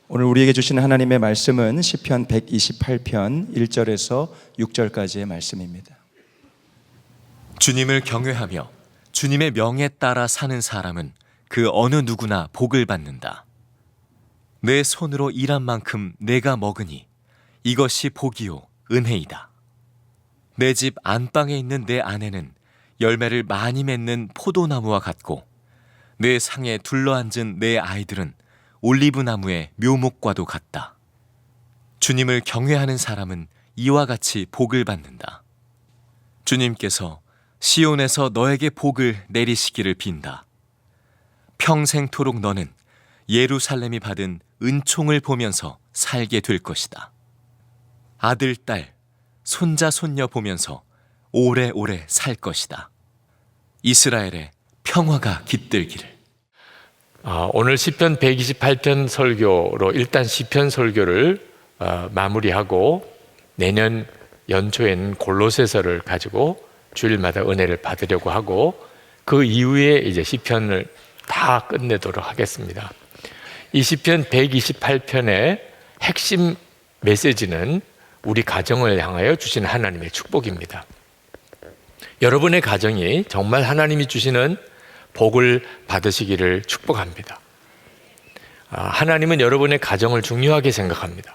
오늘 우리에게 주시는 하나님의 말씀은 시편 128편 1절에서 6절까지의 말씀입니다. 주님을 경외하며 주님의 명에 따라 사는 사람은 그 어느 누구나 복을 받는다. 내 손으로 일한 만큼 내가 먹으니 이것이 복이요 은혜이다. 내 집 안방에 있는 내 아내는 열매를 많이 맺는 포도나무와 같고 내 상에 둘러앉은 내 아이들은 올리브 나무의 묘목과도 같다. 주님을 경외하는 사람은 이와 같이 복을 받는다. 주님께서 시온에서 너에게 복을 내리시기를 빈다. 평생토록 너는 예루살렘이 받은 은총을 보면서 살게 될 것이다. 아들, 딸, 손자, 손녀 보면서 오래오래 살 것이다. 이스라엘의 평화가 깃들기를. 오늘 시편 128편 설교로 일단 시편 설교를 마무리하고 내년 연초에는 골로새서를 가지고 주일마다 은혜를 받으려고 하고 그 이후에 이제 시편을 다 끝내도록 하겠습니다. 이 시편 128편의 핵심 메시지는 우리 가정을 향하여 주시는 하나님의 축복입니다. 여러분의 가정이 정말 하나님이 주시는 복을 받으시기를 축복합니다. 하나님은 여러분의 가정을 중요하게 생각합니다.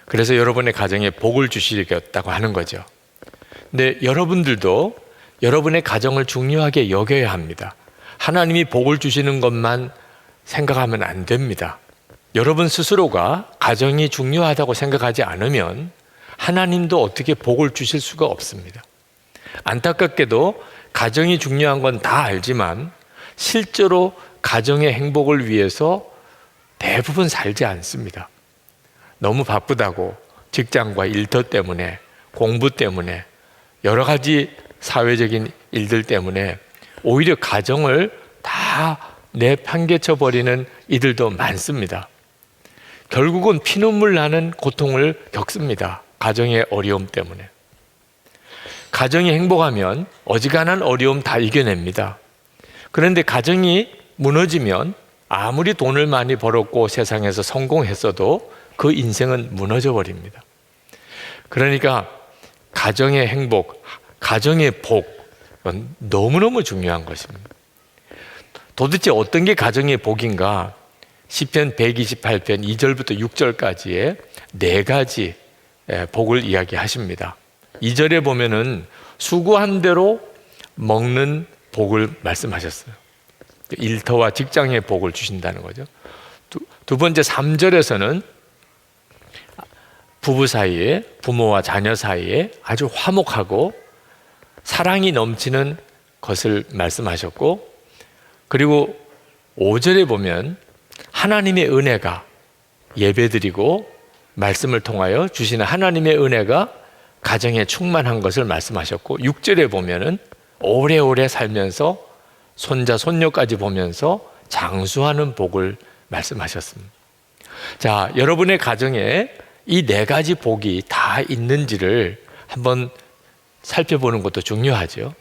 그래서 여러분의 가정에 복을 주시겠다고 하는 거죠. 근데 여러분들도 여러분의 가정을 중요하게 여겨야 합니다. 하나님이 복을 주시는 것만 생각하면 안 됩니다. 여러분 스스로가 가정이 중요하다고 생각하지 않으면 하나님도 어떻게 복을 주실 수가 없습니다. 안타깝게도 가정이 중요한 건 다 알지만 실제로 가정의 행복을 위해서 대부분 살지 않습니다. 너무 바쁘다고 직장과 일터 때문에 공부 때문에 여러 가지 사회적인 일들 때문에 오히려 가정을 다 내팽개쳐 버리는 이들도 많습니다. 결국은 피눈물 나는 고통을 겪습니다. 가정의 어려움 때문에. 가정이 행복하면 어지간한 어려움 다 이겨냅니다. 그런데 가정이 무너지면 아무리 돈을 많이 벌었고 세상에서 성공했어도 그 인생은 무너져 버립니다. 그러니까 가정의 행복, 가정의 복은 너무너무 중요한 것입니다. 도대체 어떤 게 가정의 복인가? 시편 128편 2절부터 6절까지의 4가지 복을 이야기하십니다. 2절에 보면은 수고한 대로 먹는 복을 말씀하셨어요. 일터와 직장의 복을 주신다는 거죠. 두 번째 3절에서는 부부 사이에, 부모와 자녀 사이에 아주 화목하고 사랑이 넘치는 것을 말씀하셨고, 그리고 5절에 보면 하나님의 은혜가 예배드리고 말씀을 통하여 주시는 하나님의 은혜가 가정에 충만한 것을 말씀하셨고, 6절에 보면은 오래오래 살면서 손자 손녀까지 보면서 장수하는 복을 말씀하셨습니다. 자, 여러분의 가정에 이 4가지 복이 다 있는지를 한번 살펴보는 것도 중요하죠.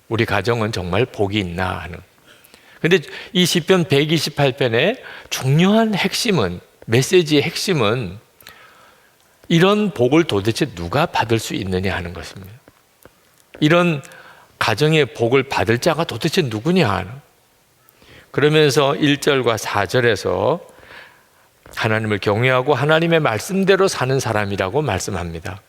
우리 가정은 정말 복이 있나 하는. 근데 이 시편 128편의 중요한 핵심은, 메시지의 핵심은 이런 복을 도대체 누가 받을 수 있느냐 하는 것입니다. 이런 가정의 복을 받을 자가 도대체 누구냐 하는. 그러면서 1절과 4절에서 하나님을 경외하고 하나님의 말씀대로 사는 사람이라고 말씀합니다.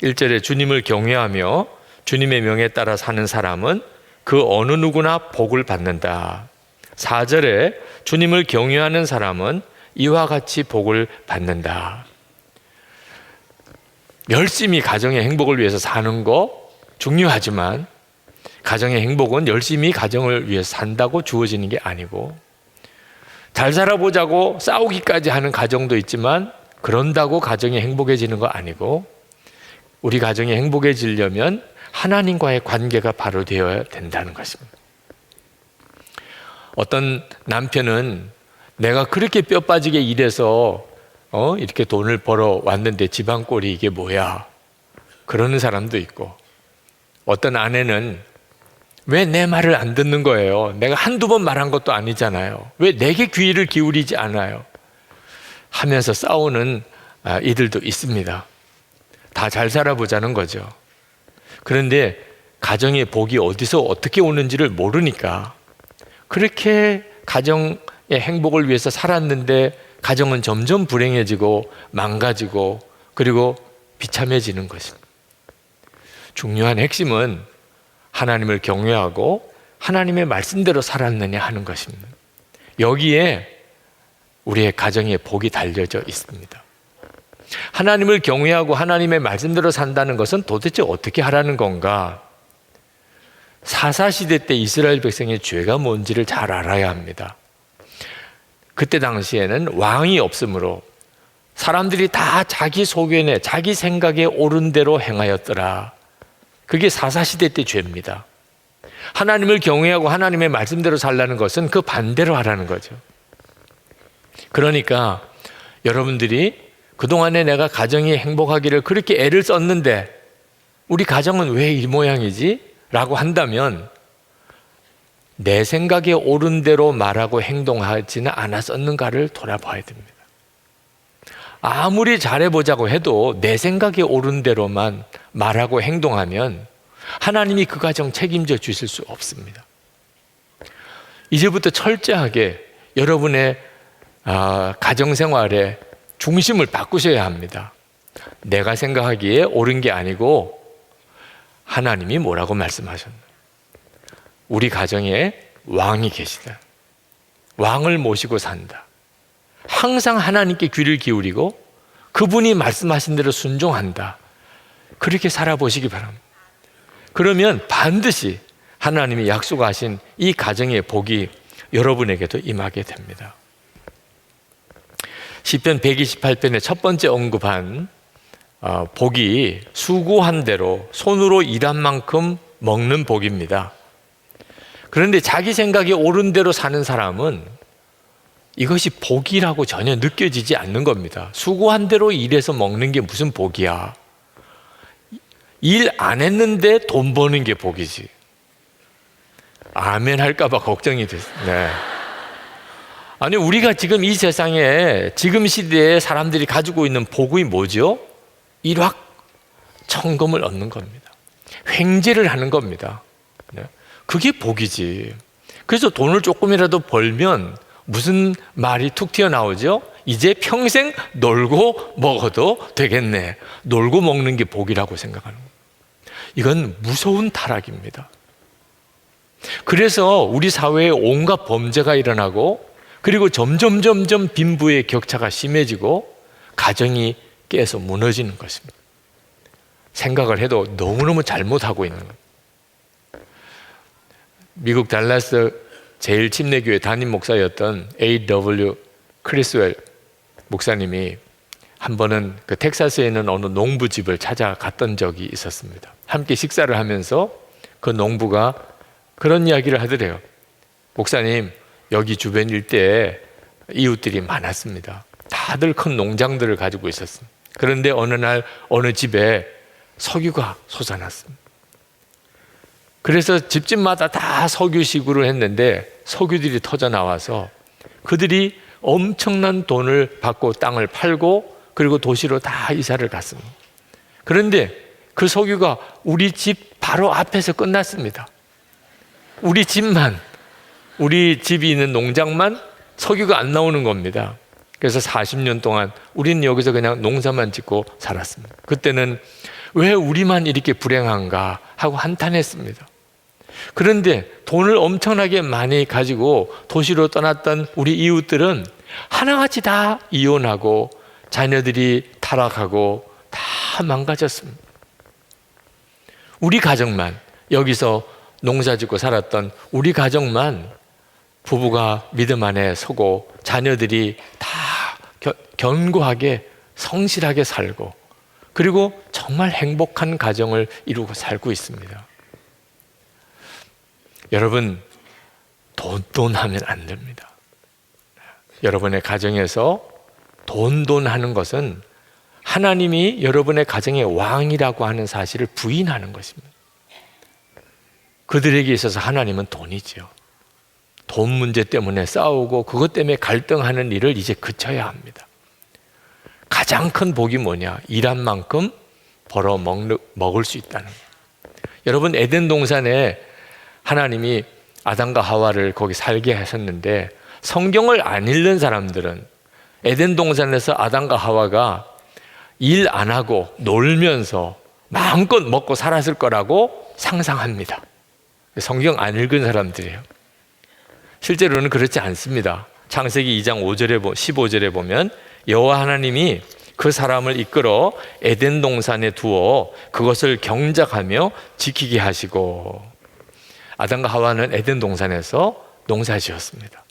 1절에 주님을 경외하며 주님의 명에 따라 사는 사람은 그 어느 누구나 복을 받는다. 4절에 주님을 경외하는 사람은 이와 같이 복을 받는다. 열심히 가정의 행복을 위해서 사는 거 중요하지만 가정의 행복은 열심히 가정을 위해서 산다고 주어지는 게 아니고, 잘 살아보자고 싸우기까지 하는 가정도 있지만 그런다고 가정이 행복해지는 거 아니고, 우리 가정이 행복해지려면 하나님과의 관계가 바로 되어야 된다는 것입니다. 어떤 남편은 내가 그렇게 뼈 빠지게 일해서 이렇게 돈을 벌어 왔는데 집안꼴이 이게 뭐야? 그러는 사람도 있고, 어떤 아내는 왜 내 말을 안 듣는 거예요? 내가 한두 번 말한 것도 아니잖아요. 왜 내게 귀를 기울이지 않아요? 하면서 싸우는 이들도 있습니다. 다 잘 살아보자는 거죠. 그런데 가정의 복이 어디서 어떻게 오는지를 모르니까 그렇게 가정의 행복을 위해서 살았는데 가정은 점점 불행해지고 망가지고 그리고 비참해지는 것입니다. 중요한 핵심은 하나님을 경외하고 하나님의 말씀대로 살았느냐 하는 것입니다. 여기에 우리의 가정의 복이 달려져 있습니다. 하나님을 경외하고 하나님의 말씀대로 산다는 것은 도대체 어떻게 하라는 건가? 사사시대 때 이스라엘 백성의 죄가 뭔지를 잘 알아야 합니다. 그때 당시에는 왕이 없으므로 사람들이 다 자기 소견에 자기 생각에 옳은 대로 행하였더라. 그게 사사시대 때 죄입니다. 하나님을 경외하고 하나님의 말씀대로 살라는 것은 그 반대로 하라는 거죠. 그러니까 여러분들이 그동안에 내가 가정이 행복하기를 그렇게 애를 썼는데 우리 가정은 왜 이 모양이지? 라고 한다면 내 생각에 옳은 대로 말하고 행동하지는 않았었는가를 돌아봐야 됩니다. 아무리 잘해보자고 해도 내 생각에 옳은 대로만 말하고 행동하면 하나님이 그 가정 책임져 주실 수 없습니다. 이제부터 철저하게 여러분의 가정생활의 중심을 바꾸셔야 합니다. 내가 생각하기에 옳은 게 아니고 하나님이 뭐라고 말씀하셨나? 우리 가정에 왕이 계시다. 왕을 모시고 산다. 항상 하나님께 귀를 기울이고 그분이 말씀하신 대로 순종한다. 그렇게 살아보시기 바랍니다. 그러면 반드시 하나님이 약속하신 이 가정의 복이 여러분에게도 임하게 됩니다. 시편 128편의 첫 번째 언급한 복이 수고한 대로 손으로 일한 만큼 먹는 복입니다. 그런데 자기 생각에 옳은 대로 사는 사람은 이것이 복이라고 전혀 느껴지지 않는 겁니다. 수고한 대로 일해서 먹는 게 무슨 복이야? 일 안 했는데 돈 버는 게 복이지. 아멘 할까봐 걱정이 됐어요. 네. 아니, 우리가 지금 이 세상에 지금 시대에 사람들이 가지고 있는 복이 뭐죠? 일확천금을 얻는 겁니다. 횡재를 하는 겁니다. 네. 그게 복이지. 그래서 돈을 조금이라도 벌면 무슨 말이 툭 튀어나오죠? 이제 평생 놀고 먹어도 되겠네. 놀고 먹는 게 복이라고 생각하는 거예요. 이건 무서운 타락입니다. 그래서 우리 사회에 온갖 범죄가 일어나고 그리고 점점 빈부의 격차가 심해지고 가정이 깨서 무너지는 것입니다. 생각을 해도 너무너무 잘못하고 있는 거예요. 미국 달라스 제1침례교회 담임 목사였던 A.W. 크리스웰 목사님이 한 번은 그 텍사스에 있는 어느 농부집을 찾아갔던 적이 있었습니다. 함께 식사를 하면서 그 농부가 그런 이야기를 하더래요. 목사님, 여기 주변 일대에 이웃들이 많았습니다. 다들 큰 농장들을 가지고 있었습니다. 그런데 어느 날 어느 집에 석유가 솟아났습니다. 그래서 집집마다 다 석유시구를 했는데 석유들이 터져 나와서 그들이 엄청난 돈을 받고 땅을 팔고 그리고 도시로 다 이사를 갔습니다. 그런데 그 석유가 우리 집 바로 앞에서 끝났습니다. 우리 집이 있는 농장만 석유가 안 나오는 겁니다. 그래서 40년 동안 우리는 여기서 그냥 농사만 짓고 살았습니다. 그때는 왜 우리만 이렇게 불행한가 하고 한탄했습니다. 그런데 돈을 엄청나게 많이 가지고 도시로 떠났던 우리 이웃들은 하나같이 다 이혼하고 자녀들이 타락하고 다 망가졌습니다. 우리 가정만, 여기서 농사 짓고 살았던 우리 가정만 부부가 믿음 안에 서고 자녀들이 다 견고하게 성실하게 살고 그리고 정말 행복한 가정을 이루고 살고 있습니다. 여러분, 돈 하면 안 됩니다. 여러분의 가정에서 돈 하는 것은 하나님이 여러분의 가정의 왕이라고 하는 사실을 부인하는 것입니다. 그들에게 있어서 하나님은 돈이죠. 돈 문제 때문에 싸우고 그것 때문에 갈등하는 일을 이제 그쳐야 합니다. 가장 큰 복이 뭐냐? 일한 만큼 벌어 먹을 수 있다는 거예요. 여러분, 에덴 동산에 하나님이 아담과 하와를 거기 살게 하셨는데, 성경을 안 읽는 사람들은 에덴 동산에서 아담과 하와가 일 안 하고 놀면서 마음껏 먹고 살았을 거라고 상상합니다. 성경 안 읽은 사람들이에요. 실제로는 그렇지 않습니다. 창세기 2장 15절에 보면 여호와 하나님이 그 사람을 이끌어 에덴 동산에 두어 그것을 경작하며 지키게 하시고, 아담과 하와는 에덴 동산에서 농사지었습니다.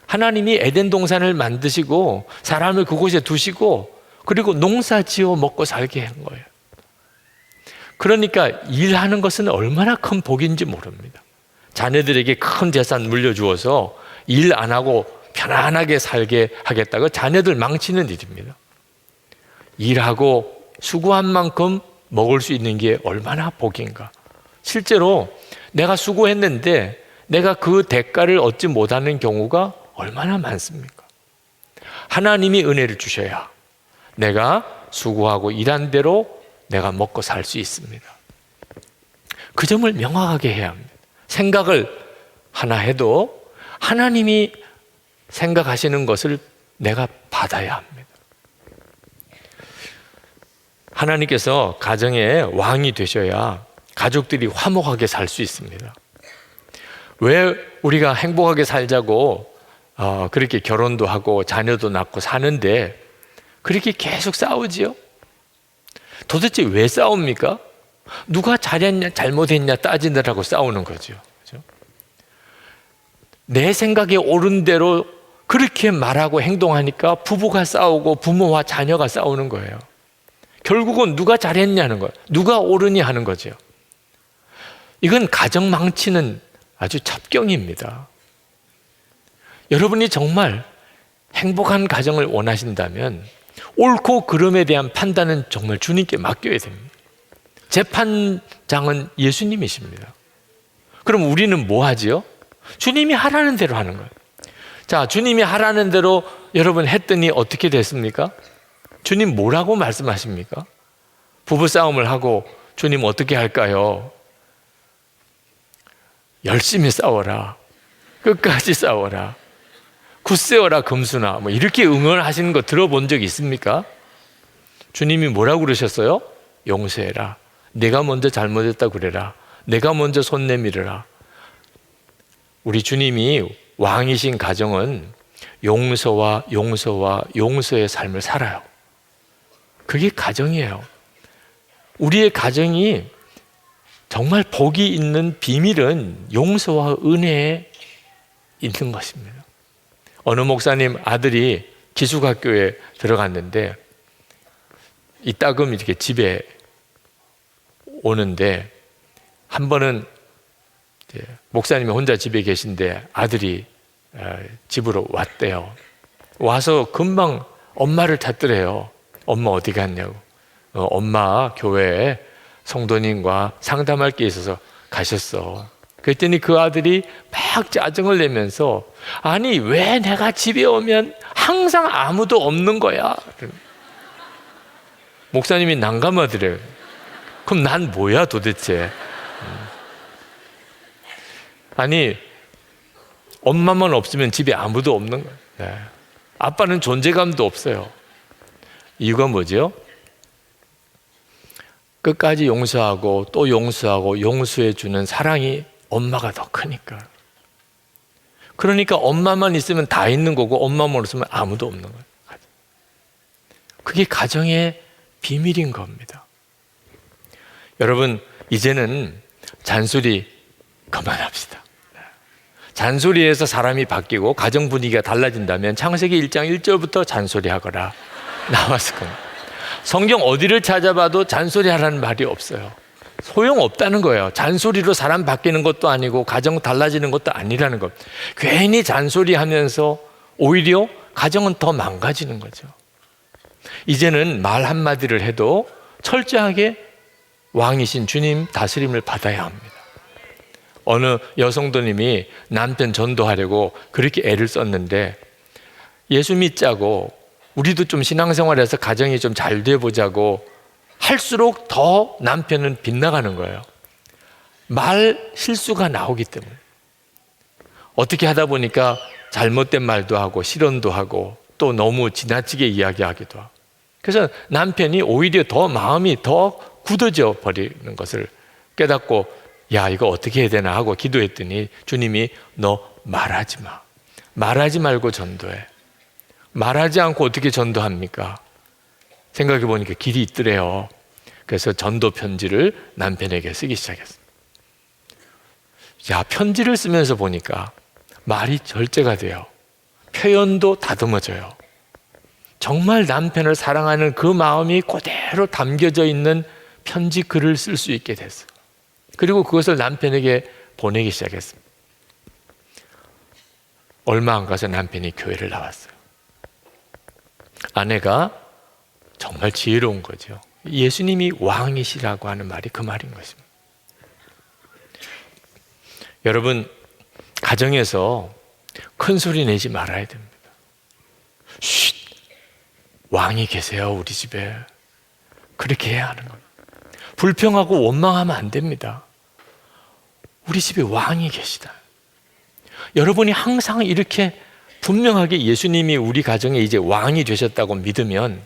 하나님이 에덴 동산을 만드시고 사람을 그곳에 두시고 그리고 농사지어 먹고 살게 한 거예요. 그러니까 일하는 것은 얼마나 큰 복인지 모릅니다. 자녀들에게 큰 재산 물려주어서 일 안 하고 편안하게 살게 하겠다고 자녀들 망치는 일입니다. 일하고 수고한 만큼 먹을 수 있는 게 얼마나 복인가. 실제로 내가 수고했는데 내가 그 대가를 얻지 못하는 경우가 얼마나 많습니까? 하나님이 은혜를 주셔야 내가 수고하고 일한 대로 내가 먹고 살 수 있습니다. 그 점을 명확하게 해야 합니다. 생각을 하나 해도 하나님이 생각하시는 것을 내가 받아야 합니다. 하나님께서 가정의 왕이 되셔야 가족들이 화목하게 살 수 있습니다. 왜 우리가 행복하게 살자고 그렇게 결혼도 하고 자녀도 낳고 사는데 그렇게 계속 싸우지요? 도대체 왜 싸웁니까? 누가 잘했냐 잘못했냐 따지느라고 싸우는 거죠. 그렇죠? 내 생각에 옳은 대로 그렇게 말하고 행동하니까 부부가 싸우고 부모와 자녀가 싸우는 거예요. 결국은 누가 잘했냐는 거예요. 누가 옳으니 하는 거죠. 이건 가정 망치는 아주 첩경입니다. 여러분이 정말 행복한 가정을 원하신다면 옳고 그름에 대한 판단은 정말 주님께 맡겨야 됩니다. 재판장은 예수님이십니다. 그럼 우리는 뭐 하지요? 주님이 하라는 대로 하는 거예요. 자, 주님이 하라는 대로 여러분 했더니 어떻게 됐습니까? 주님 뭐라고 말씀하십니까? 부부싸움을 하고 주님 어떻게 할까요? 열심히 싸워라. 끝까지 싸워라. 굳세어라 금수나 뭐 이렇게 응원하시는 거 들어본 적 있습니까? 주님이 뭐라고 그러셨어요? 용서해라. 내가 먼저 잘못했다 그래라. 내가 먼저 손 내밀어라. 우리 주님이 왕이신 가정은 용서와 용서의 삶을 살아요. 그게 가정이에요. 우리의 가정이 정말 복이 있는 비밀은 용서와 은혜에 있는 것입니다. 어느 목사님 아들이 기숙학교에 들어갔는데 이따금 이렇게 집에 오는데 한 번은 목사님이 혼자 집에 계신데 아들이 집으로 왔대요. 와서 금방 엄마를 찾더래요. 엄마 어디 갔냐고. 엄마 교회에 성도님과 상담할 게 있어서 가셨어. 그랬더니 그 아들이 막 짜증을 내면서 아니 왜 내가 집에 오면 항상 아무도 없는 거야. 목사님이 난감하더래요. 그럼 난 뭐야 도대체. 아니 엄마만 없으면 집에 아무도 없는 거예요. 네. 아빠는 존재감도 없어요. 이유가 뭐죠? 끝까지 용서하고 또 용서하고 용서해 주는 사랑이 엄마가 더 크니까. 그러니까 엄마만 있으면 다 있는 거고 엄마만 없으면 아무도 없는 거예요. 그게 가정의 비밀인 겁니다. 여러분 이제는 잔소리 그만합시다. 잔소리에서 사람이 바뀌고 가정 분위기가 달라진다면 창세기 1장 1절부터 잔소리하거라 나왔을 겁니다. 성경 어디를 찾아봐도 잔소리하라는 말이 없어요. 소용없다는 거예요. 잔소리로 사람 바뀌는 것도 아니고 가정 달라지는 것도 아니라는 것. 괜히 잔소리하면서 오히려 가정은 더 망가지는 거죠. 이제는 말 한마디를 해도 철저하게 왕이신 주님 다스림을 받아야 합니다. 어느 여성도님이 남편 전도하려고 그렇게 애를 썼는데 예수 믿자고 우리도 좀 신앙생활에서 가정이 좀 잘 돼 보자고 할수록 더 남편은 빗나가는 거예요. 말 실수가 나오기 때문에. 어떻게 하다 보니까 잘못된 말도 하고 실언도 하고 또 너무 지나치게 이야기하기도 하고. 그래서 남편이 오히려 더 마음이 더 굳어져 버리는 것을 깨닫고 야, 이거 어떻게 해야 되나 하고 기도했더니 주님이 너 말하지 마. 말하지 말고 전도해. 말하지 않고 어떻게 전도합니까? 생각해 보니까 길이 있더래요. 그래서 전도 편지를 남편에게 쓰기 시작했어요. 야, 편지를 쓰면서 보니까 말이 절제가 돼요. 표현도 다듬어져요. 정말 남편을 사랑하는 그 마음이 그대로 담겨져 있는 편지 글을 쓸 수 있게 됐어요. 그리고 그것을 남편에게 보내기 시작했습니다. 얼마 안 가서 남편이 교회를 나왔어요. 아내가 정말 지혜로운 거죠. 예수님이 왕이시라고 하는 말이 그 말인 것입니다. 여러분, 가정에서 큰 소리 내지 말아야 됩니다. 쉿! 왕이 계세요, 우리 집에. 그렇게 해야 하는 겁니다. 불평하고 원망하면 안 됩니다. 우리 집에 왕이 계시다. 여러분이 항상 이렇게 분명하게 예수님이 우리 가정에 이제 왕이 되셨다고 믿으면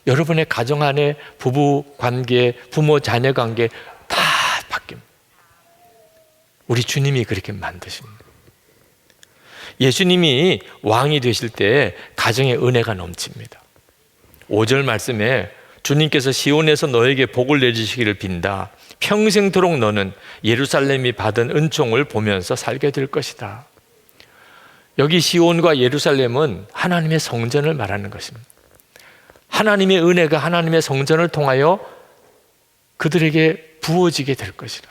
여러분의 가정 안에 부부 관계, 부모 자녀 관계 다 바뀝니다. 우리 주님이 그렇게 만드십니다. 예수님이 왕이 되실 때 가정에 은혜가 넘칩니다. 5절 말씀에 주님께서 시온에서 너에게 복을 내주시기를 빈다. 평생토록 너는 예루살렘이 받은 은총을 보면서 살게 될 것이다. 여기 시온과 예루살렘은 하나님의 성전을 말하는 것입니다. 하나님의 은혜가 하나님의 성전을 통하여 그들에게 부어지게 될 것이다.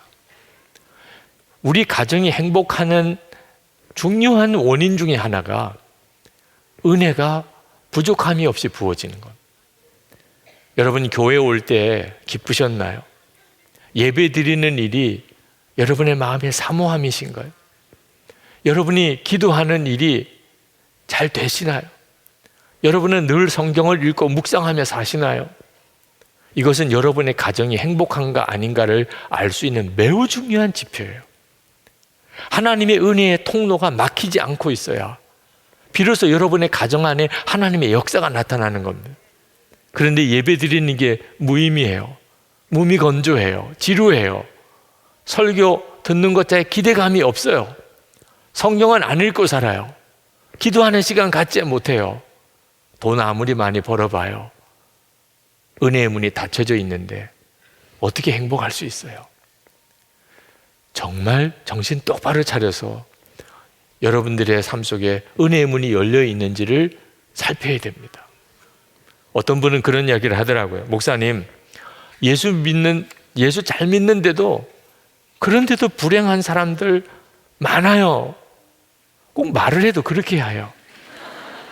우리 가정이 행복하는 중요한 원인 중에 하나가 은혜가 부족함이 없이 부어지는 것. 여러분 교회 올 때 기쁘셨나요? 예배 드리는 일이 여러분의 마음의 사모함이신가요? 여러분이 기도하는 일이 잘 되시나요? 여러분은 늘 성경을 읽고 묵상하며 사시나요? 이것은 여러분의 가정이 행복한가 아닌가를 알 수 있는 매우 중요한 지표예요. 하나님의 은혜의 통로가 막히지 않고 있어야 비로소 여러분의 가정 안에 하나님의 역사가 나타나는 겁니다. 그런데 예배 드리는 게 무의미해요. 무미건조해요. 지루해요. 설교 듣는 것자에 기대감이 없어요. 성경은 안 읽고 살아요. 기도하는 시간 갖지 못해요. 돈 아무리 많이 벌어봐요. 은혜의 문이 닫혀져 있는데 어떻게 행복할 수 있어요? 정말 정신 똑바로 차려서 여러분들의 삶 속에 은혜의 문이 열려 있는지를 살펴야 됩니다. 어떤 분은 그런 이야기를 하더라고요. 목사님, 예수 잘 믿는데도 그런데도 불행한 사람들 많아요. 꼭 말을 해도 그렇게 해요.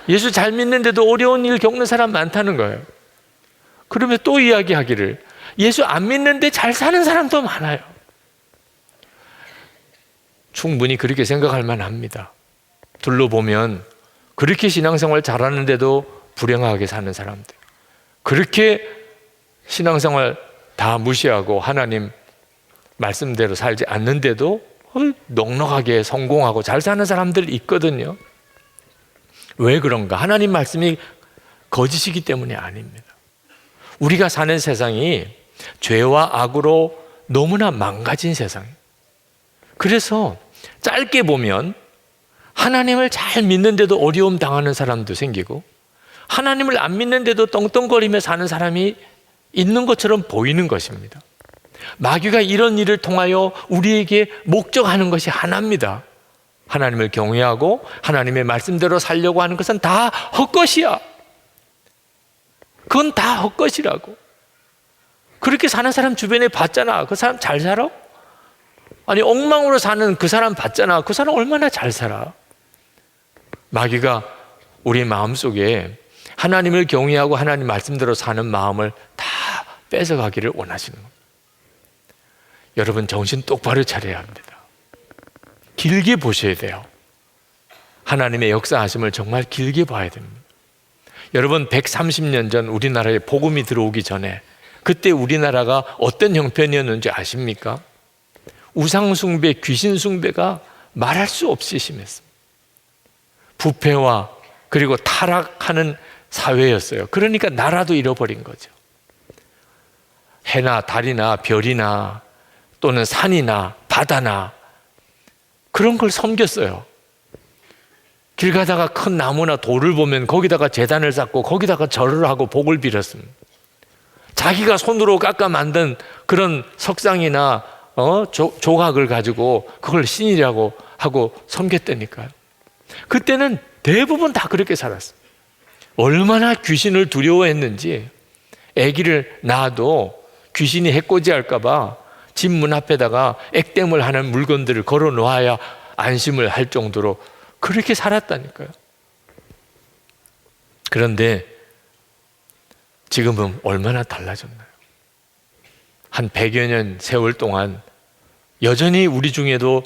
예수 잘 믿는데도 어려운 일 겪는 사람 많다는 거예요. 그러면 또 이야기하기를 예수 안 믿는데 잘 사는 사람도 많아요. 충분히 그렇게 생각할 만합니다. 둘러보면 그렇게 신앙생활 잘하는데도 불행하게 사는 사람들, 그렇게 신앙생활 다 무시하고 하나님 말씀대로 살지 않는데도 넉넉하게 성공하고 잘 사는 사람들 있거든요. 왜 그런가? 하나님 말씀이 거짓이기 때문이 아닙니다. 우리가 사는 세상이 죄와 악으로 너무나 망가진 세상이에요. 그래서 짧게 보면 하나님을 잘 믿는데도 어려움 당하는 사람도 생기고 하나님을 안 믿는데도 떵떵거리며 사는 사람이 있는 것처럼 보이는 것입니다. 마귀가 이런 일을 통하여 우리에게 목적하는 것이 하나입니다. 하나님을 경외하고 하나님의 말씀대로 살려고 하는 것은 다 헛것이야. 그건 다 헛것이라고. 그렇게 사는 사람 주변에 봤잖아. 그 사람 잘 살아? 아니 엉망으로 사는 그 사람 봤잖아. 그 사람 얼마나 잘 살아. 마귀가 우리 마음속에 하나님을 경외하고 하나님 말씀대로 사는 마음을 다 뺏어가기를 원하시는 겁니다. 여러분 정신 똑바로 차려야 합니다. 길게 보셔야 돼요. 하나님의 역사하심을 정말 길게 봐야 됩니다. 여러분 130년 전 우리나라에 복음이 들어오기 전에 그때 우리나라가 어떤 형편이었는지 아십니까? 우상숭배, 귀신숭배가 말할 수 없이 심했습니다. 부패와 그리고 타락하는 사회였어요. 그러니까 나라도 잃어버린 거죠. 해나 달이나 별이나 또는 산이나 바다나 그런 걸 섬겼어요. 길 가다가 큰 나무나 돌을 보면 거기다가 제단을 쌓고 거기다가 절을 하고 복을 빌었습니다. 자기가 손으로 깎아 만든 그런 석상이나 조각을 가지고 그걸 신이라고 하고 섬겼다니까요. 그때는 대부분 다 그렇게 살았어요. 얼마나 귀신을 두려워했는지 아기를 낳아도 귀신이 해코지할까 봐 집 문 앞에다가 액땜을 하는 물건들을 걸어 놓아야 안심을 할 정도로 그렇게 살았다니까요. 그런데 지금은 얼마나 달라졌나요? 한 100여 년 세월 동안 여전히 우리 중에도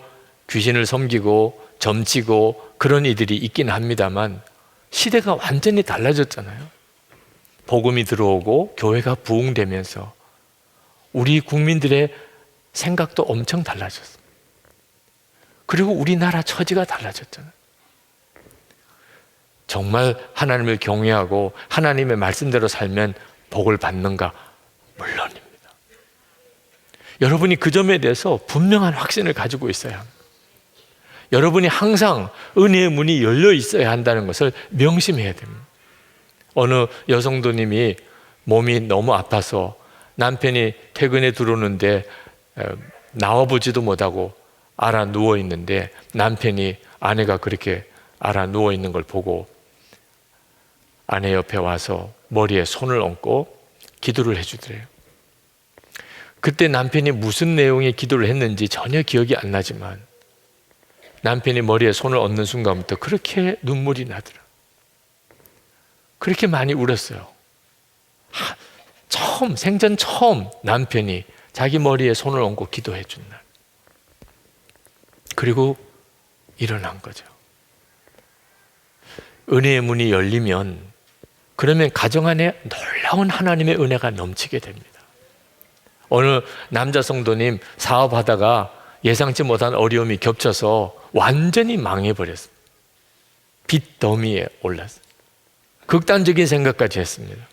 귀신을 섬기고 점치고 그런 이들이 있긴 합니다만 시대가 완전히 달라졌잖아요. 복음이 들어오고 교회가 부흥되면서 우리 국민들의 생각도 엄청 달라졌어요. 그리고 우리나라 처지가 달라졌잖아요. 정말 하나님을 경외하고 하나님의 말씀대로 살면 복을 받는가? 물론입니다. 여러분이 그 점에 대해서 분명한 확신을 가지고 있어야 합니다. 여러분이 항상 은혜의 문이 열려 있어야 한다는 것을 명심해야 됩니다. 어느 여성도님이 몸이 너무 아파서 남편이 퇴근에 들어오는데 나와보지도 못하고 알아 누워 있는데 남편이 아내가 그렇게 알아 누워 있는 걸 보고 아내 옆에 와서 머리에 손을 얹고 기도를 해주더래요. 그때 남편이 무슨 내용의 기도를 했는지 전혀 기억이 안 나지만 남편이 머리에 손을 얹는 순간부터 그렇게 눈물이 나더라. 그렇게 많이 울었어요. 생전 처음 남편이 자기 머리에 손을 얹고 기도해 준 날. 그리고 일어난 거죠. 은혜의 문이 열리면 그러면 가정 안에 놀라운 하나님의 은혜가 넘치게 됩니다. 어느 남자 성도님 사업하다가 예상치 못한 어려움이 겹쳐서 완전히 망해버렸어요. 빚 더미에 올랐어요. 극단적인 생각까지 했습니다.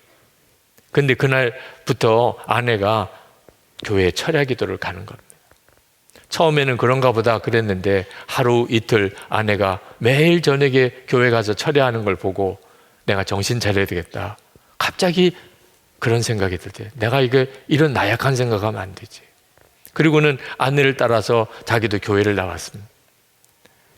그런데 그날부터 아내가 교회에 철야 기도를 가는 겁니다. 처음에는 그런가 보다 그랬는데 하루 이틀 아내가 매일 저녁에 교회 가서 철야하는 걸 보고 내가 정신 차려야 되겠다. 갑자기 그런 생각이 들대. 내가 이런 나약한 생각하면 안 되지. 그리고는 아내를 따라서 자기도 교회를 나왔습니다.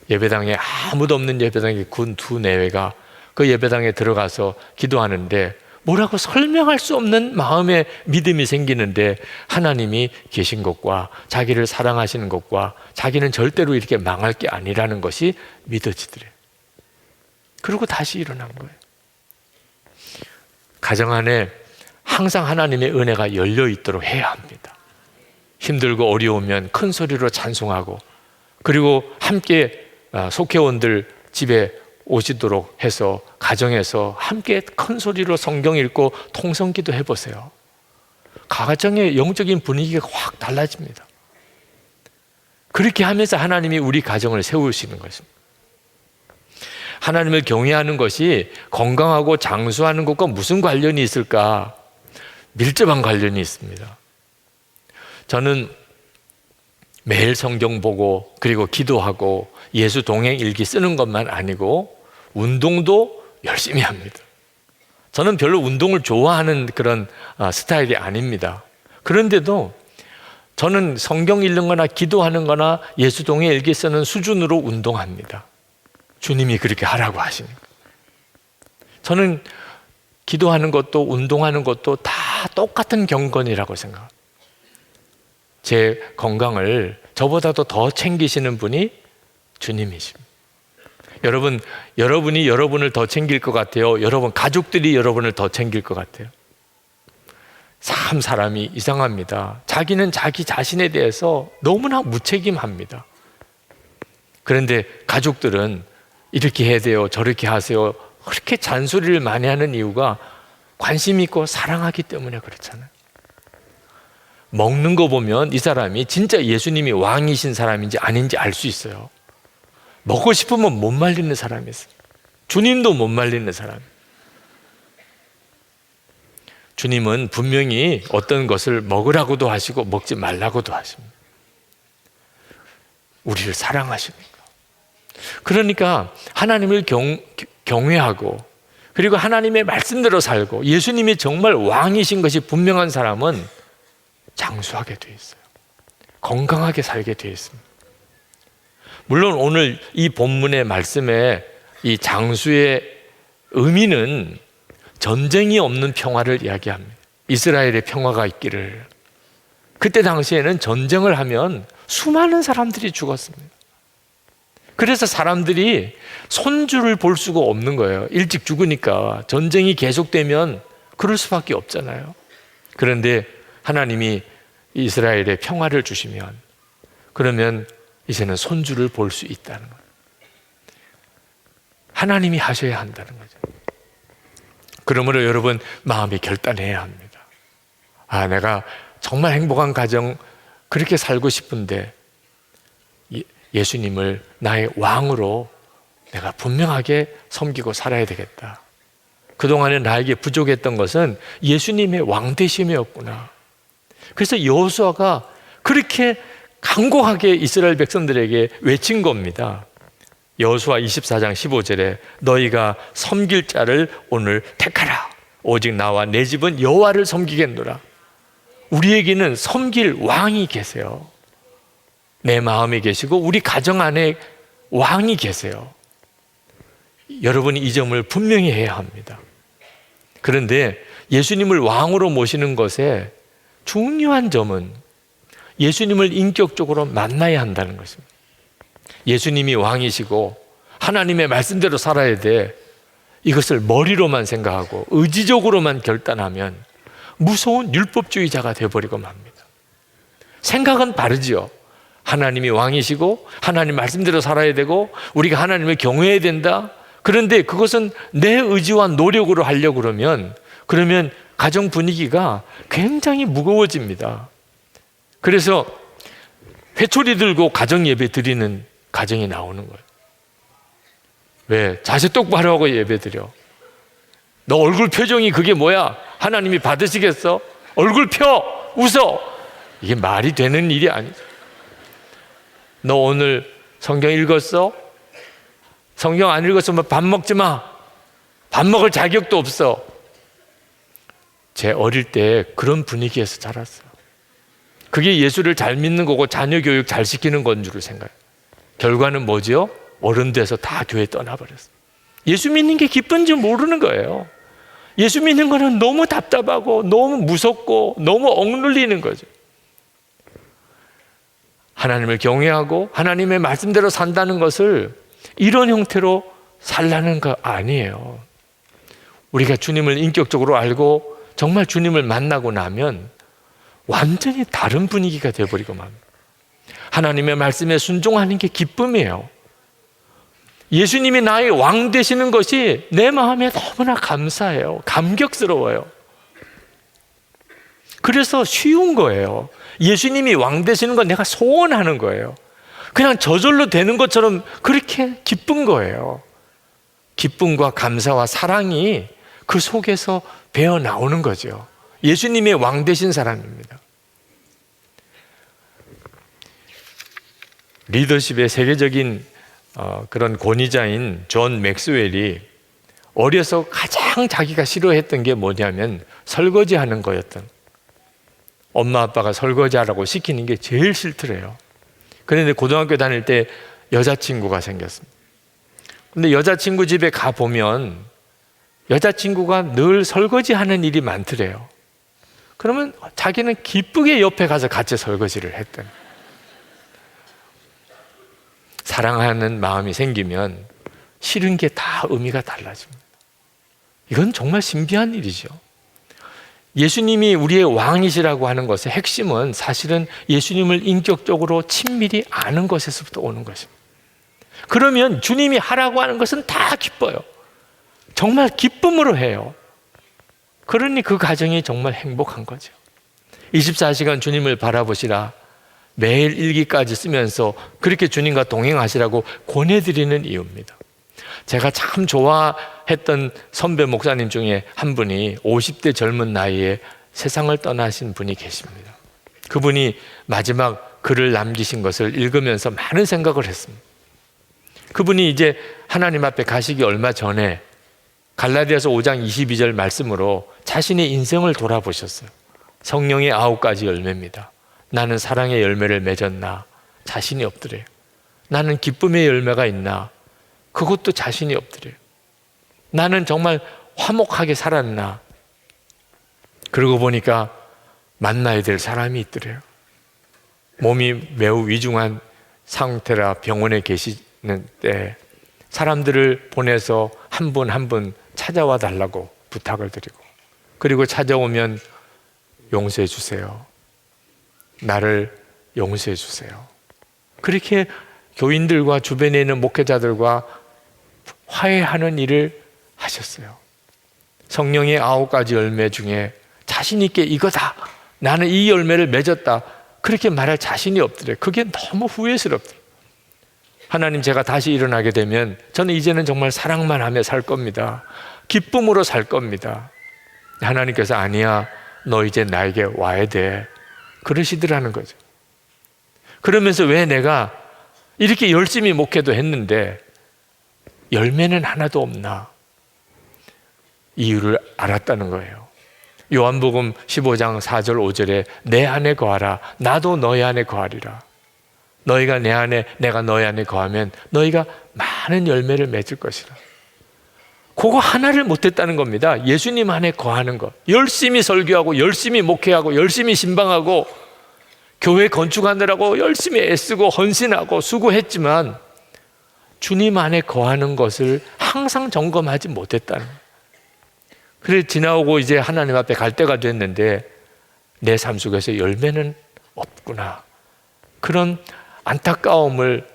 예배당에 아무도 없는 예배당에 군 두 내외가 그 예배당에 들어가서 기도하는데 뭐라고 설명할 수 없는 마음의 믿음이 생기는데 하나님이 계신 것과 자기를 사랑하시는 것과 자기는 절대로 이렇게 망할 게 아니라는 것이 믿어지더래요. 그리고 다시 일어난 거예요. 가정 안에 항상 하나님의 은혜가 열려 있도록 해야 합니다. 힘들고 어려우면 큰 소리로 찬송하고 그리고 함께 속회원들 집에 오시도록 해서 가정에서 함께 큰 소리로 성경 읽고 통성기도 해보세요. 가정의 영적인 분위기가 확 달라집니다. 그렇게 하면서 하나님이 우리 가정을 세우시는 것입니다. 하나님을 경외하는 것이 건강하고 장수하는 것과 무슨 관련이 있을까? 밀접한 관련이 있습니다. 저는 매일 성경 보고 그리고 기도하고 예수 동행 일기 쓰는 것만 아니고 운동도 열심히 합니다. 저는 별로 운동을 좋아하는 그런 스타일이 아닙니다. 그런데도 저는 성경 읽는 거나 기도하는 거나 예수 동행 일기 쓰는 수준으로 운동합니다. 주님이 그렇게 하라고 하시니까. 저는 기도하는 것도 운동하는 것도 다 똑같은 경건이라고 생각합니다. 제 건강을 저보다도 더 챙기시는 분이 주님이십니다. 여러분이 여러분을 더 챙길 것 같아요? 여러분 가족들이 여러분을 더 챙길 것 같아요? 참 사람이 이상합니다. 자기는 자기 자신에 대해서 너무나 무책임합니다. 그런데 가족들은 이렇게 해야 돼요, 저렇게 하세요, 그렇게 잔소리를 많이 하는 이유가 관심 있고 사랑하기 때문에 그렇잖아요. 먹는 거 보면 이 사람이 진짜 예수님이 왕이신 사람인지 아닌지 알 수 있어요. 먹고 싶으면 못 말리는 사람이 있어요. 주님도 못 말리는 사람. 주님은 분명히 어떤 것을 먹으라고도 하시고 먹지 말라고도 하십니다. 우리를 사랑하시니까. 그러니까 하나님을 경외하고 그리고 하나님의 말씀대로 살고 예수님이 정말 왕이신 것이 분명한 사람은 장수하게 돼 있어요. 건강하게 살게 돼 있습니다. 물론 오늘 이 본문의 말씀에 이 장수의 의미는 전쟁이 없는 평화를 이야기합니다. 이스라엘의 평화가 있기를. 그때 당시에는 전쟁을 하면 수많은 사람들이 죽었습니다. 그래서 사람들이 손주를 볼 수가 없는 거예요. 일찍 죽으니까. 전쟁이 계속되면 그럴 수밖에 없잖아요. 그런데 하나님이 이스라엘에 평화를 주시면 그러면 이제는 손주를 볼 수 있다는 거예요. 하나님이 하셔야 한다는 거죠. 그러므로 여러분 마음이 결단해야 합니다. 아, 내가 정말 행복한 가정 그렇게 살고 싶은데 예수님을 나의 왕으로 내가 분명하게 섬기고 살아야 되겠다. 그동안에 나에게 부족했던 것은 예수님의 왕되심이었구나. 그래서 여호수아가 그렇게 간곡하게 이스라엘 백성들에게 외친 겁니다. 여호수아 24장 15절에 너희가 섬길 자를 오늘 택하라. 오직 나와 내 집은 여호와를 섬기겠노라. 우리에게는 섬길 왕이 계세요. 내 마음에 계시고 우리 가정 안에 왕이 계세요. 여러분이 이 점을 분명히 해야 합니다. 그런데 예수님을 왕으로 모시는 것에 중요한 점은 예수님을 인격적으로 만나야 한다는 것입니다. 예수님이 왕이시고 하나님의 말씀대로 살아야 돼. 이것을 머리로만 생각하고 의지적으로만 결단하면 무서운 율법주의자가 되어버리고 맙니다. 생각은 바르지요. 하나님이 왕이시고 하나님 말씀대로 살아야 되고 우리가 하나님을 경외해야 된다. 그런데 그것은 내 의지와 노력으로 하려고 그러면 가정 분위기가 굉장히 무거워집니다. 그래서 회초리 들고 가정 예배 드리는 가정이 나오는 거예요. 왜? 자세 똑바로 하고 예배 드려. 너 얼굴 표정이 그게 뭐야? 하나님이 받으시겠어? 얼굴 펴! 웃어! 이게 말이 되는 일이 아니죠. 너 오늘 성경 읽었어? 성경 안 읽었으면 밥 먹지 마. 밥 먹을 자격도 없어. 제 어릴 때 그런 분위기에서 자랐어요. 그게 예수를 잘 믿는 거고 자녀 교육 잘 시키는 건 줄 생각해요. 결과는 뭐지요? 어른 돼서 다 교회 떠나버렸어요. 예수 믿는 게 기쁜지 모르는 거예요. 예수 믿는 거는 너무 답답하고 너무 무섭고 너무 억눌리는 거죠. 하나님을 경외하고 하나님의 말씀대로 산다는 것을 이런 형태로 살라는 거 아니에요. 우리가 주님을 인격적으로 알고 정말 주님을 만나고 나면 완전히 다른 분위기가 되어버리고 맙니다. 하나님의 말씀에 순종하는 게 기쁨이에요. 예수님이 나의 왕 되시는 것이 내 마음에 너무나 감사해요. 감격스러워요. 그래서 쉬운 거예요. 예수님이 왕 되시는 건 내가 소원하는 거예요. 그냥 저절로 되는 것처럼 그렇게 기쁜 거예요. 기쁨과 감사와 사랑이 그 속에서 배어 나오는 거죠. 예수님의 왕 되신 사람입니다. 리더십의 세계적인 그런 권위자인 존 맥스웰이 어려서 가장 자기가 싫어했던 게 뭐냐면 설거지하는 거였던. 엄마 아빠가 설거지하라고 시키는 게 제일 싫더래요. 그런데 고등학교 다닐 때 여자친구가 생겼습니다. 근데 여자친구 집에 가보면 여자친구가 늘 설거지하는 일이 많더래요. 그러면 자기는 기쁘게 옆에 가서 같이 설거지를 했던. 사랑하는 마음이 생기면 싫은 게 다 의미가 달라집니다. 이건 정말 신비한 일이죠. 예수님이 우리의 왕이시라고 하는 것의 핵심은 사실은 예수님을 인격적으로 친밀히 아는 것에서부터 오는 것입니다. 그러면 주님이 하라고 하는 것은 다 기뻐요. 정말 기쁨으로 해요. 그러니 그 가정이 정말 행복한 거죠. 24시간 주님을 바라보시라 매일 일기까지 쓰면서 그렇게 주님과 동행하시라고 권해드리는 이유입니다. 제가 참 좋아했던 선배 목사님 중에 한 분이 50대 젊은 나이에 세상을 떠나신 분이 계십니다. 그분이 마지막 글을 남기신 것을 읽으면서 많은 생각을 했습니다. 그분이 이제 하나님 앞에 가시기 얼마 전에 갈라디아서 5장 22절 말씀으로 자신의 인생을 돌아보셨어요. 성령의 9가지 열매입니다. 나는 사랑의 열매를 맺었나? 자신이 없더래요. 나는 기쁨의 열매가 있나? 그것도 자신이 없더래요. 나는 정말 화목하게 살았나? 그러고 보니까 만나야 될 사람이 있더래요. 몸이 매우 위중한 상태라 병원에 계시는 때 사람들을 보내서 한 분 한 분 찾아와 달라고 부탁을 드리고, 그리고 찾아오면 용서해 주세요. 나를 용서해 주세요. 그렇게 교인들과 주변에 있는 목회자들과 화해하는 일을 하셨어요. 성령의 9가지 열매 중에 자신 있게 이거다, 나는 이 열매를 맺었다, 그렇게 말할 자신이 없더래요. 그게 너무 후회스럽더래요. 하나님, 제가 다시 일어나게 되면 저는 이제는 정말 사랑만 하며 살 겁니다. 기쁨으로 살 겁니다. 하나님께서 아니야, 너 이제 나에게 와야 돼, 그러시더라는 거죠. 그러면서 왜 내가 이렇게 열심히 목회도 했는데 열매는 하나도 없나? 이유를 알았다는 거예요. 요한복음 15장 4절 5절에 내 안에 거하라, 나도 너희 안에 거하리라. 너희가 내 안에, 내가 너희 안에 거하면 너희가 많은 열매를 맺을 것이라. 그거 하나를 못했다는 겁니다. 예수님 안에 거하는 것. 열심히 설교하고 열심히 목회하고 열심히 신방하고 교회 건축하느라고 열심히 애쓰고 헌신하고 수고했지만 주님 안에 거하는 것을 항상 점검하지 못했다는 거예요. 그래 지나오고 이제 하나님 앞에 갈 때가 됐는데 내 삶 속에서 열매는 없구나. 그런 안타까움을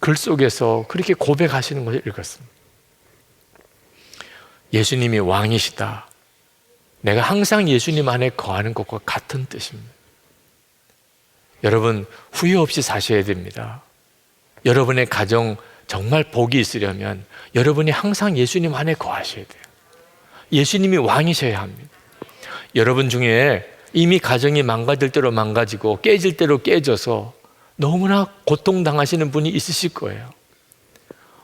글 속에서 그렇게 고백하시는 것을 읽었습니다. 예수님이 왕이시다. 내가 항상 예수님 안에 거하는 것과 같은 뜻입니다. 여러분, 후회 없이 사셔야 됩니다. 여러분의 가정 정말 복이 있으려면 여러분이 항상 예수님 안에 거하셔야 돼요. 예수님이 왕이셔야 합니다. 여러분 중에 이미 가정이 망가질 대로 망가지고 깨질 대로 깨져서 너무나 고통당하시는 분이 있으실 거예요.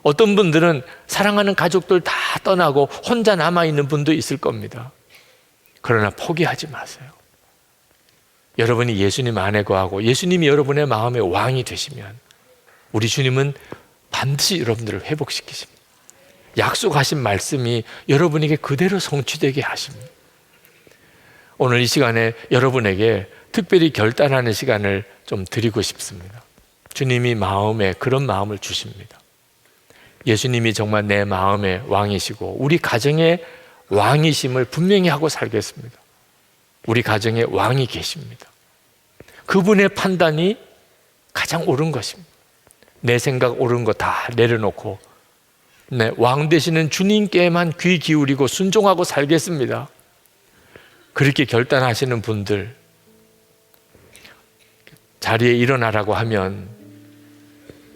어떤 분들은 사랑하는 가족들 다 떠나고 혼자 남아있는 분도 있을 겁니다. 그러나 포기하지 마세요. 여러분이 예수님 안에 거하고 예수님이 여러분의 마음의 왕이 되시면 우리 주님은 반드시 여러분들을 회복시키십니다. 약속하신 말씀이 여러분에게 그대로 성취되게 하십니다. 오늘 이 시간에 여러분에게 특별히 결단하는 시간을 좀 드리고 싶습니다. 주님이 마음에 그런 마음을 주십니다. 예수님이 정말 내 마음의 왕이시고 우리 가정의 왕이심을 분명히 하고 살겠습니다. 우리 가정에 왕이 계십니다. 그분의 판단이 가장 옳은 것입니다. 내 생각 옳은 거 다 내려놓고 왕 되시는 주님께만 귀 기울이고 순종하고 살겠습니다. 그렇게 결단하시는 분들, 자리에 일어나라고 하면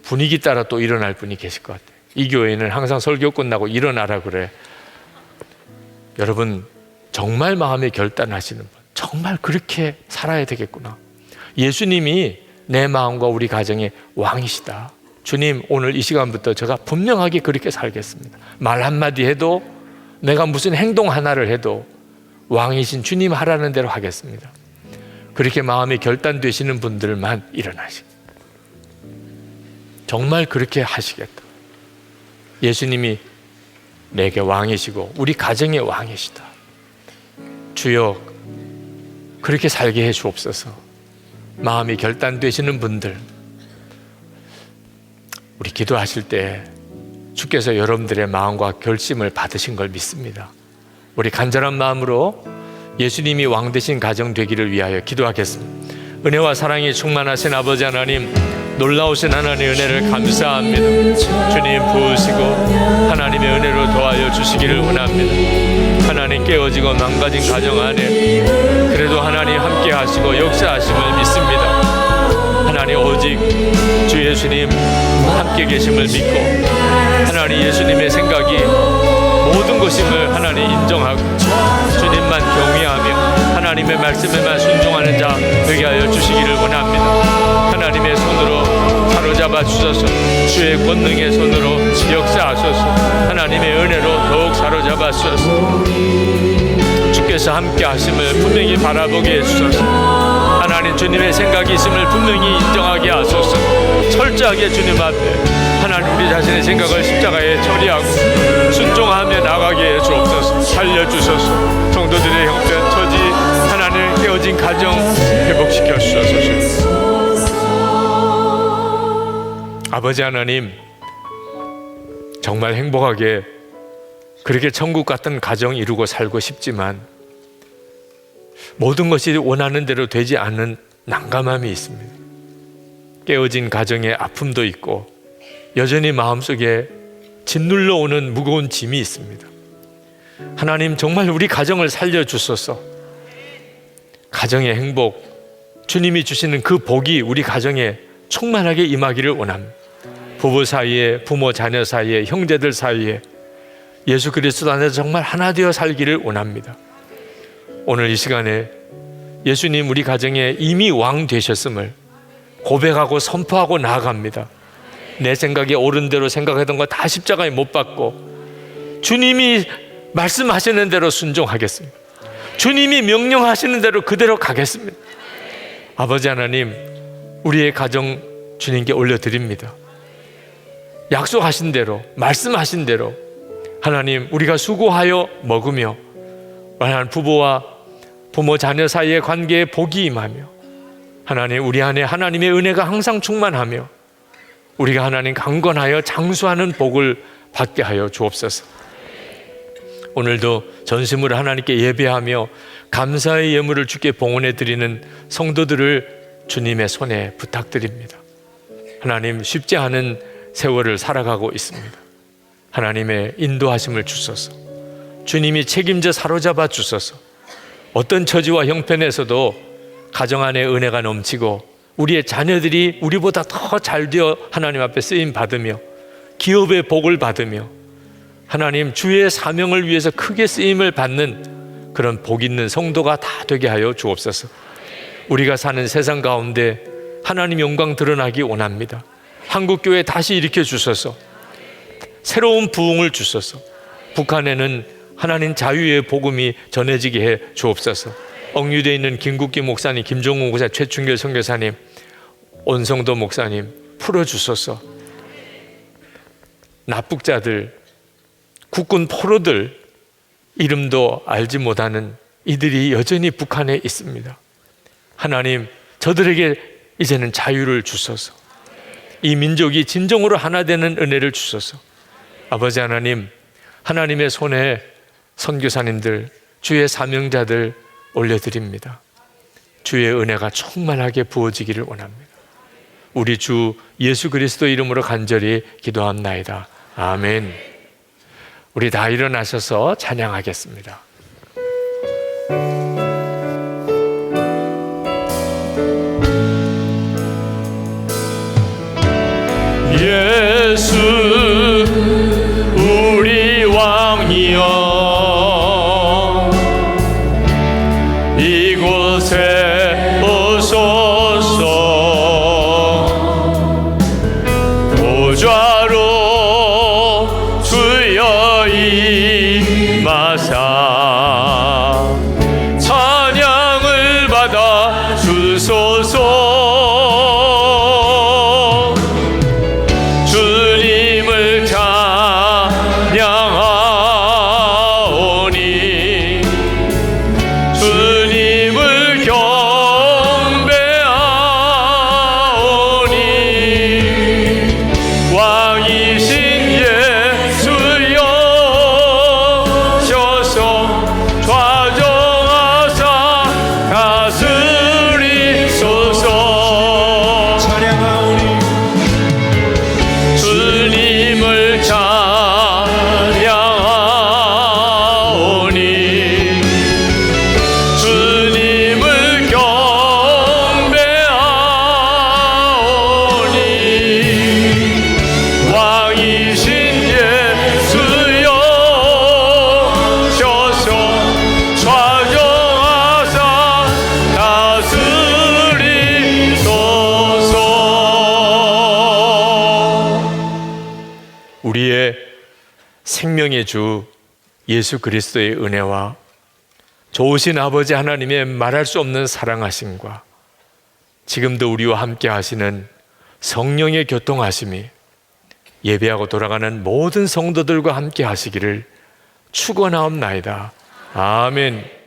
분위기 따라 또 일어날 분이 계실 것 같아요. 이 교회는 항상 설교 끝나고 일어나라 그래. 여러분, 정말 마음에 결단하시는 분, 정말 그렇게 살아야 되겠구나. 예수님이 내 마음과 우리 가정의 왕이시다. 주님, 오늘 이 시간부터 제가 분명하게 그렇게 살겠습니다. 말 한마디 해도, 내가 무슨 행동 하나를 해도 왕이신 주님 하라는 대로 하겠습니다. 그렇게 마음이 결단되시는 분들만 일어나십니다. 정말 그렇게 하시겠다. 예수님이 내게 왕이시고 우리 가정의 왕이시다. 주여, 그렇게 살게 해 주옵소서. 마음이 결단되시는 분들, 우리 기도하실 때 주께서 여러분들의 마음과 결심을 받으신 걸 믿습니다. 우리 간절한 마음으로 예수님이 왕 되신 가정 되기를 위하여 기도하겠습니다. 은혜와 사랑이 충만하신 아버지 하나님, 놀라우신 하나님의 은혜를 감사합니다. 주님 부으시고 하나님의 은혜로 도와여 주시기를 원합니다. 하나님 깨어지고 망가진 가정 안에 그래도 하나님 함께 하시고 역사하심을 믿습니다. 하나님 오직 주 예수님 함께 계심을 믿고 하나님 예수님의 생각이 모든 것임을 하나님 인정하고 주님만 경외하며 하나님의 말씀에만 순종하는 자 되게 하여 주시기를 원합니다. 하나님의 손으로 사로잡아 주소서. 주의 권능의 손으로 역사하소서. 하나님의 은혜로 더욱 사로잡아 주소서. 주께서 함께 하심을 분명히 바라보게 해주소서. 하나님 주님의 생각이 있음을 분명히 인정하게 하소서. 철저하게 주님 앞에 하나님 우리 자신의 생각을 십자가에 처리하고 순종하며 나가게 해 주옵소서. 살려주소서. 성도들의 형편 처지 하나님 깨어진 가정 회복시켜 주소서. 아버지 하나님, 정말 행복하게 그렇게 천국 같은 가정 이루고 살고 싶지만 모든 것이 원하는 대로 되지 않는 난감함이 있습니다. 깨어진 가정에 아픔도 있고 여전히 마음속에 짓눌러 오는 무거운 짐이 있습니다. 하나님 정말 우리 가정을 살려주소서. 가정의 행복, 주님이 주시는 그 복이 우리 가정에 충만하게 임하기를 원합니다. 부부 사이에, 부모 자녀 사이에, 형제들 사이에 예수 그리스도 안에서 정말 하나 되어 살기를 원합니다. 오늘 이 시간에 예수님 우리 가정에 이미 왕 되셨음을 고백하고 선포하고 나아갑니다. 내 생각에 옳은 대로 생각하던 거 다 십자가에 못 박고 주님이 말씀하시는 대로 순종하겠습니다. 주님이 명령하시는 대로 그대로 가겠습니다. 아버지 하나님, 우리의 가정 주님께 올려드립니다. 약속하신 대로, 말씀하신 대로 하나님 우리가 수고하여 먹으며 하나님 부부와 부모 자녀 사이의 관계에 복이 임하며 하나님 우리 안에 하나님의 은혜가 항상 충만하며 우리가 하나님 강건하여 장수하는 복을 받게 하여 주옵소서. 오늘도 전심으로 하나님께 예배하며 감사의 예물을 주께 봉헌해 드리는 성도들을 주님의 손에 부탁드립니다. 하나님 쉽지 않은 세월을 살아가고 있습니다. 하나님의 인도하심을 주소서. 주님이 책임져 사로잡아 주소서. 어떤 처지와 형편에서도 가정 안에 은혜가 넘치고 우리의 자녀들이 우리보다 더 잘되어 하나님 앞에 쓰임 받으며 기업의 복을 받으며 하나님 주의 사명을 위해서 크게 쓰임을 받는 그런 복 있는 성도가 다 되게 하여 주옵소서. 우리가 사는 세상 가운데 하나님 영광 드러나기 원합니다. 한국교회 다시 일으켜 주소서. 새로운 부흥을 주소서. 북한에는 하나님 자유의 복음이 전해지게 해 주옵소서. 억류되어 있는 김국기 목사님, 김종훈 목사님, 최충길 선교사님, 온성도 목사님 풀어주소서. 납북자들, 국군 포로들 이름도 알지 못하는 이들이 여전히 북한에 있습니다. 하나님 저들에게 이제는 자유를 주소서. 이 민족이 진정으로 하나 되는 은혜를 주소서. 아버지 하나님, 하나님의 손에 선교사님들, 주의 사명자들 올려드립니다. 주의 은혜가 충만하게 부어지기를 원합니다. 우리 주 예수 그리스도 이름으로 간절히 기도합나이다. 아멘. 우리 다 일어나셔서 찬양하겠습니다. 예수 우리 왕이여 이곳에 오소서. 보좌로 주여 임하사 찬양을 받아 주소서. 주님을 우리의 생명의 주 예수 그리스도의 은혜와 좋으신 아버지 하나님의 말할 수 없는 사랑하심과 지금도 우리와 함께 하시는 성령의 교통하심이 예배하고 돌아가는 모든 성도들과 함께 하시기를 축원하옵나이다. 아멘.